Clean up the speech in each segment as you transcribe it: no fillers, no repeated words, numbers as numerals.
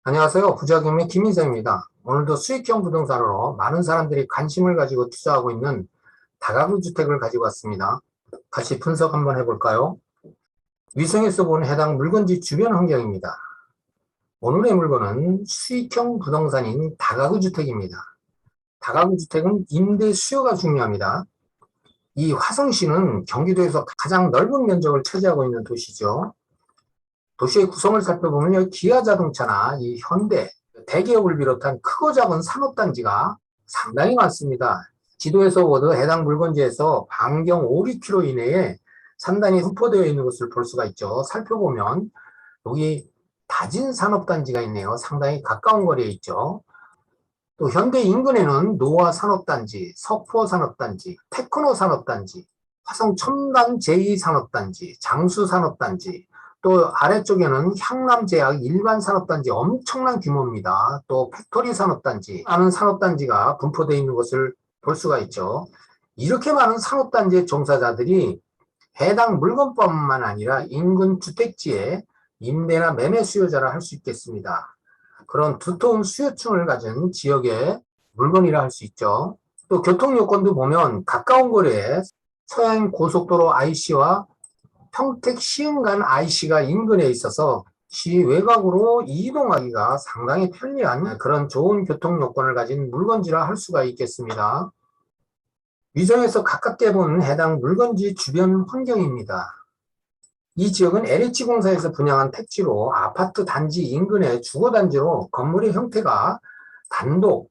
안녕하세요. 부자금의 김인성입니다. 오늘도 수익형 부동산으로 많은 사람들이 관심을 가지고 투자하고 있는 다가구 주택을 가지고 왔습니다. 같이 분석 한번 해볼까요? 위성에서 본 해당 물건지 주변 환경입니다. 오늘의 물건은 수익형 부동산인 다가구 주택입니다. 다가구 주택은 임대 수요가 중요합니다. 이 화성시는 경기도에서 가장 넓은 면적을 차지하고 있는 도시죠. 도시의 구성을 살펴보면 기아 자동차나 이 현대, 대기업을 비롯한 크고 작은 산업단지가 상당히 많습니다. 지도에서 보도 해당 물건지에서 반경 5, 6km 이내에 산단이 분포되어 있는 것을 볼 수가 있죠. 살펴보면 여기 다진 산업단지가 있네요. 상당히 가까운 거리에 있죠. 또 현대 인근에는 노화 산업단지, 석포 산업단지, 테크노 산업단지, 화성 첨단 제2산업단지, 장수 산업단지, 또 아래쪽에는 향남제약 일반 산업단지 엄청난 규모입니다. 또 팩토리 산업단지, 많은 산업단지가 분포되어 있는 것을 볼 수가 있죠. 이렇게 많은 산업단지의 종사자들이 해당 물건뿐만 아니라 인근 주택지에 임대나 매매 수요자라 할 수 있겠습니다. 그런 두터운 수요층을 가진 지역의 물건이라 할 수 있죠. 또 교통 요건도 보면 가까운 거리에 서해안 고속도로 IC와 평택 시흥간 IC가 인근에 있어서 시 외곽으로 이동하기가 상당히 편리한 그런 좋은 교통 요건을 가진 물건지라 할 수가 있겠습니다. 위성에서 가깝게 보는 해당 물건지 주변 환경입니다. 이 지역은 LH공사에서 분양한 택지로 아파트 단지 인근의 주거단지로 건물의 형태가 단독,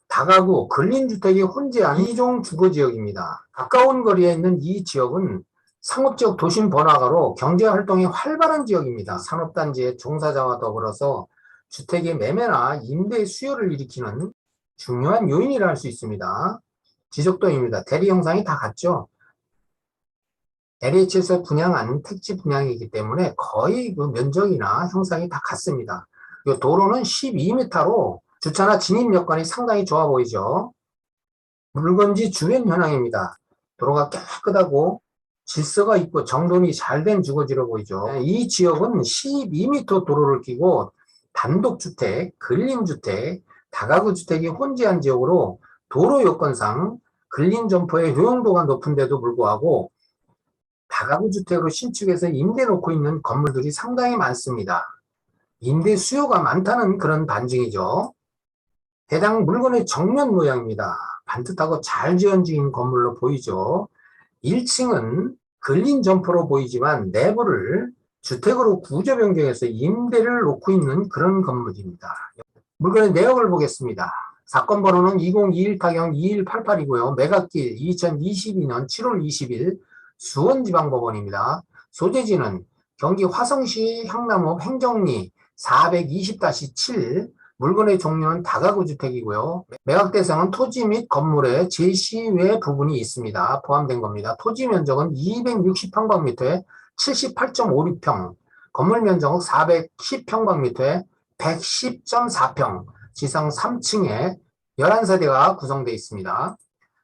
다가구, 근린주택이 혼재한 2종 주거지역입니다. 가까운 거리에 있는 이 지역은 상업지역 도심 번화가로 경제활동이 활발한 지역입니다. 산업단지의 종사자와 더불어서 주택의 매매나 임대 수요를 일으키는 중요한 요인이라 할 수 있습니다. 지적도입니다. 대리 형상이 다 같죠. LH에서 분양한 택지 분양이기 때문에 거의 그 면적이나 형상이 다 같습니다. 이 도로는 12m로 주차나 진입 여건이 상당히 좋아 보이죠. 물건지 주변 현황입니다. 도로가 깨끗하고 질서가 있고 정돈이 잘 된 주거지로 보이죠. 이 지역은 12m 도로를 끼고 단독주택, 근린주택, 다가구 주택이 혼재한 지역으로 도로 여건상 근린점포의 효용도가 높은데도 불구하고 다가구 주택으로 신축해서 임대 놓고 있는 건물들이 상당히 많습니다. 임대 수요가 많다는 그런 반증이죠. 해당 물건의 정면 모양입니다. 반듯하고 잘 지어진 건물로 보이죠. 1층은 근린 점포로 보이지만 내부를 주택으로 구조 변경해서 임대를 놓고 있는 그런 건물입니다. 물건의 내역을 보겠습니다. 사건 번호는 2021타경2188이고요. 매각일 2022년 7월 20일 수원지방법원입니다. 소재지는 경기 화성시 향남읍 행정리 420-7, 물건의 종류는 다가구 주택이고요. 매각 대상은 토지 및 건물의 제시외 부분이 있습니다. 포함된 겁니다. 토지 면적은 260평방미터에 78.56평, 건물 면적은 410평방미터에 110.4평, 지상 3층에 11세대가 구성되어 있습니다.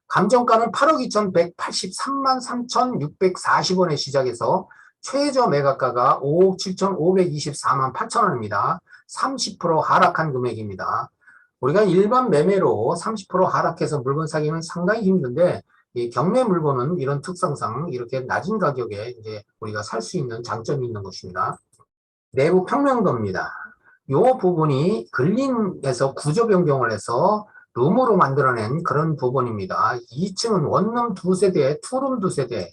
감정가는 8억 2,183만 3,640원에 시작해서 최저 매각가가 5억 7,524만 8천원입니다. 30% 하락한 금액입니다. 우리가 일반 매매로 30% 하락해서 물건 사기는 상당히 힘든데, 이 경매 물건은 이런 특성상 이렇게 낮은 가격에 이제 우리가 살 수 있는 장점이 있는 것입니다. 내부 평면도입니다. 이 부분이 근린에서 구조 변경을 해서 룸으로 만들어낸 그런 부분입니다. 2층은 원룸 2세대, 투룸 2세대,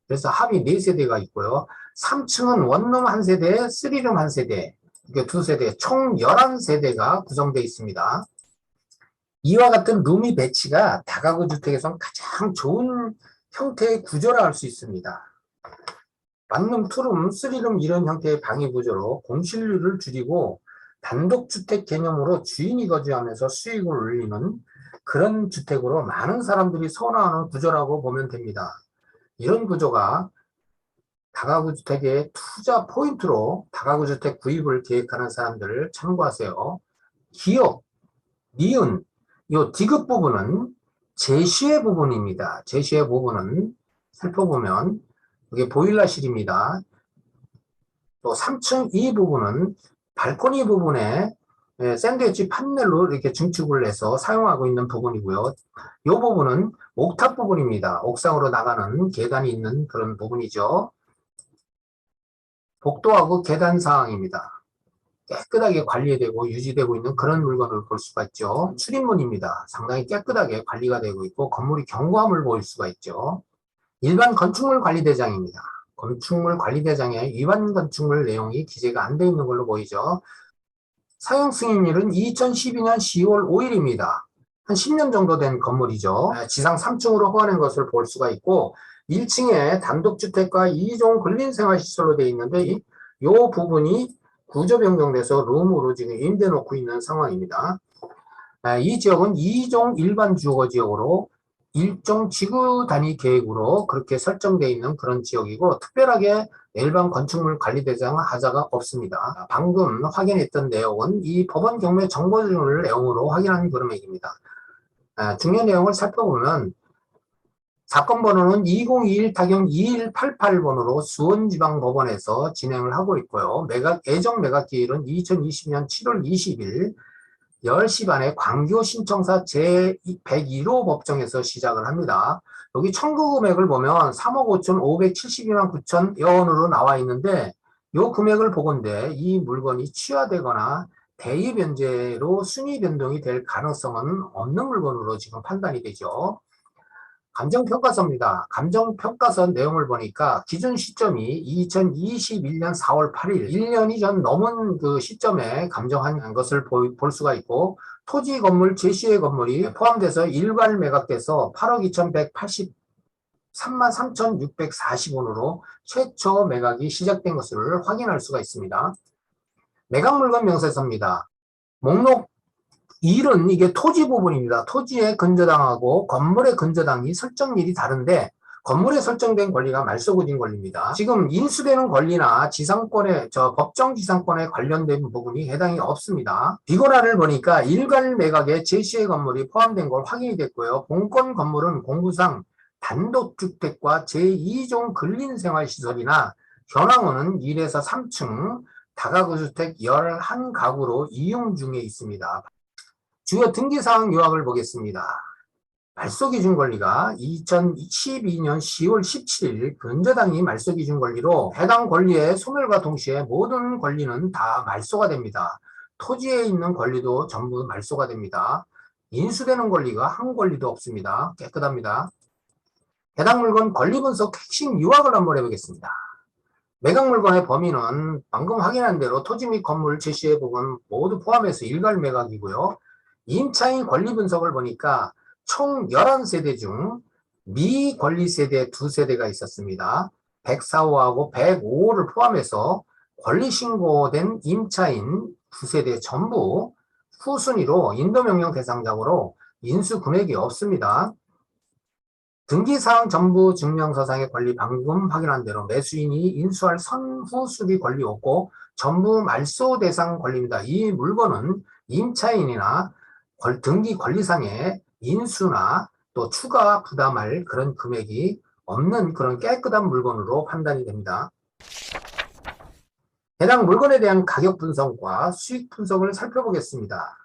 그래서 합이 4세대가 있고요. 3층은 원룸 1세대, 3룸 1세대, 이게 2세대, 총 11세대가 구성되어 있습니다. 이와 같은 룸이 배치가 다가구 주택에서는 가장 좋은 형태의 구조라 할 수 있습니다. 원룸, 투룸, 쓰리룸 이런 형태의 방위 구조로 공실률을 줄이고 단독주택 개념으로 주인이 거주하면서 수익을 올리는 그런 주택으로 많은 사람들이 선호하는 구조라고 보면 됩니다. 이런 구조가 다가구 주택의 투자 포인트로 다가구 주택 구입을 계획하는 사람들을 참고하세요. 기업, 니은, 이 디귿 부분은 제시의 부분입니다. 제시의 부분은 살펴보면 이게 보일러실입니다. 또 3층 이 부분은 발코니 부분에 샌드위치 판넬로 이렇게 증축을 해서 사용하고 있는 부분이고요. 이 부분은 옥탑 부분입니다. 옥상으로 나가는 계단이 있는 그런 부분이죠. 복도하고 계단 상황입니다. 깨끗하게 관리되고 유지되고 있는 그런 물건을 볼 수가 있죠. 출입문입니다. 상당히 깨끗하게 관리가 되고 있고 건물이 견고함을 보일 수가 있죠. 일반 건축물 관리대장입니다. 건축물 관리대장에 위반 건축물 내용이 기재가 안 돼 있는 걸로 보이죠. 사용 승인일은 2012년 10월 5일입니다. 한 10년 정도 된 건물이죠. 지상 3층으로 허가된 것을 볼 수가 있고 1층에 단독주택과 2종 근린생활시설로 되어 있는데 이 부분이 구조 변경돼서 룸으로 지금 임대 놓고 있는 상황입니다. 이 지역은 2종 일반 주거 지역으로 일종 지구 단위 계획으로 그렇게 설정되어 있는 그런 지역이고 특별하게 일반 건축물 관리대장 하자가 없습니다. 방금 확인했던 내용은 이 법원 경매 정보를 내용으로 확인한 금액입니다. 중요한 내용을 살펴보면 사건 번호는 2021-2188번으로 수원지방법원에서 진행을 하고 있고요. 예정 매각 기일은 2020년 7월 20일 10시 반에 광교 신청사 제101호 법정에서 시작을 합니다. 여기 청구 금액을 보면 3억 5,572만 9천 원으로 나와 있는데 이 금액을 보건대 이 물건이 취하되거나 대위 변제로 순위 변동이 될 가능성은 없는 물건으로 지금 판단이 되죠. 감정평가서입니다. 감정평가서 내용을 보니까 기준 시점이 2021년 4월 8일, 1년이 전 넘은 그 시점에 감정한 것을 볼 수가 있고, 토지 건물 제시의 건물이 포함돼서 일괄 매각돼서 8억 2,183만 3,640원으로 최초 매각이 시작된 것을 확인할 수가 있습니다. 매각 물건 명세서입니다. 목록 1은 이게 토지 부분입니다. 토지에 근저당하고 건물의 근저당이 설정일이 다른데 건물에 설정된 권리가 말소구진 권리입니다. 지금 인수되는 권리나 법정 지상권에 관련된 부분이 해당이 없습니다. 비고라를 보니까 일괄 매각에 제시의 건물이 포함된 걸 확인이 됐고요. 본건 건물은 공부상 단독주택과 제2종 근린생활시설이나 현황은 1에서 3층 다가구 주택 11가구로 이용 중에 있습니다. 주요 등기사항 요약을 보겠습니다. 말소기준 권리가 2012년 10월 17일 근저당이 말소기준 권리로 해당 권리의 소멸과 동시에 모든 권리는 다 말소가 됩니다. 토지에 있는 권리도 전부 말소가 됩니다. 인수되는 권리가 한 권리도 없습니다. 깨끗합니다. 해당 물건 권리분석 핵심 요약을 한번 해보겠습니다. 매각 물건의 범위는 방금 확인한 대로 토지 및 건물 제시의 부분 모두 포함해서 일괄 매각이고요. 임차인 권리 분석을 보니까 총 11세대 중 미권리 세대 2세대가 있었습니다. 104호하고 105호를 포함해서 권리 신고된 임차인 2세대 전부 후순위로 인도명령 대상자로 인수 금액이 없습니다. 등기사항 전부 증명서상의 권리 방금 확인한 대로 매수인이 인수할 선후수리 권리 없고 전부 말소 대상 권리입니다. 이 물건은 임차인이나 등기 권리상의 인수나 또 추가 부담할 그런 금액이 없는 그런 깨끗한 물건으로 판단이 됩니다. 해당 물건에 대한 가격 분석과 수익 분석을 살펴보겠습니다.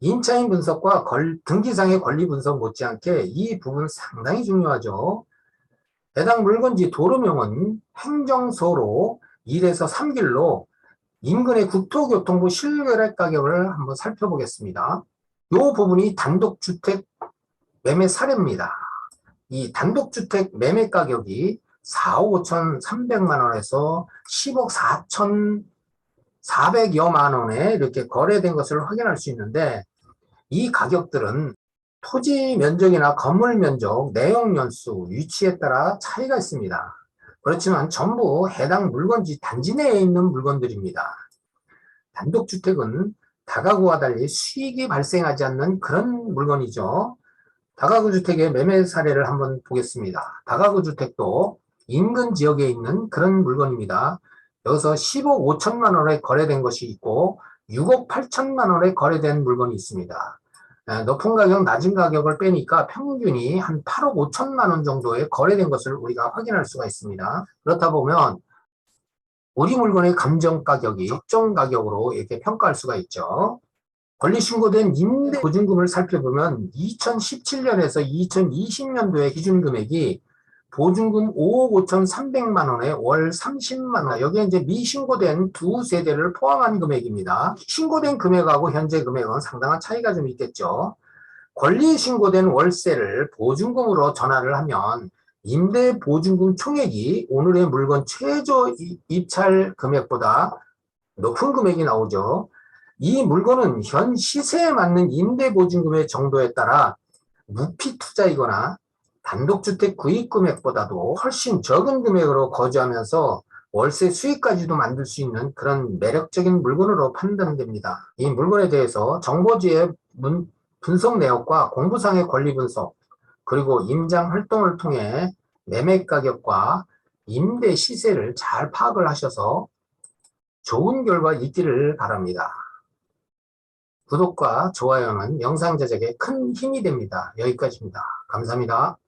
임차인 분석과 등기상의 권리 분석 못지않게 이 부분 상당히 중요하죠. 해당 물건지 도로명은 행정소로 1에서 3길로 인근의 국토교통부 실거래 가격을 한번 살펴보겠습니다. 이 부분이 단독주택 매매 사례입니다. 이 단독주택 매매 가격이 4억 5,300만 원에서 10억 4,400여만 원에 이렇게 거래된 것을 확인할 수 있는데 이 가격들은 토지 면적이나 건물 면적, 내용 연수, 위치에 따라 차이가 있습니다. 그렇지만 전부 해당 물건지 단지 내에 있는 물건들입니다. 단독주택은 다가구와 달리 수익이 발생하지 않는 그런 물건이죠. 다가구 주택의 매매 사례를 한번 보겠습니다. 다가구 주택도 인근 지역에 있는 그런 물건입니다. 여기서 10억 5천만 원에 거래된 것이 있고 6억 8천만 원에 거래된 물건이 있습니다. 높은 가격, 낮은 가격을 빼니까 평균이 한 8억 5천만 원 정도에 거래된 것을 우리가 확인할 수가 있습니다. 그렇다 보면 우리 물건의 감정 가격이 적정 가격으로 이렇게 평가할 수가 있죠. 권리 신고된 임대 보증금을 살펴보면 2017년에서 2020년도의 기준 금액이 보증금 5억 5,300만 원에 월 30만 원. 여기에 이제 미신고된 두 세대를 포함한 금액입니다. 신고된 금액하고 현재 금액은 상당한 차이가 좀 있겠죠. 권리 신고된 월세를 보증금으로 전환을 하면 임대 보증금 총액이 오늘의 물건 최저 입찰 금액보다 높은 금액이 나오죠. 이 물건은 현 시세에 맞는 임대 보증금의 정도에 따라 무피 투자이거나 단독주택 구입 금액보다도 훨씬 적은 금액으로 거주하면서 월세 수익까지도 만들 수 있는 그런 매력적인 물건으로 판단됩니다. 이 물건에 대해서 정보지의 분석 내역과 공부상의 권리 분석, 그리고 임장 활동을 통해 매매 가격과 임대 시세를 잘 파악을 하셔서 좋은 결과 있기를 바랍니다. 구독과 좋아요는 영상 제작에 큰 힘이 됩니다. 여기까지입니다. 감사합니다.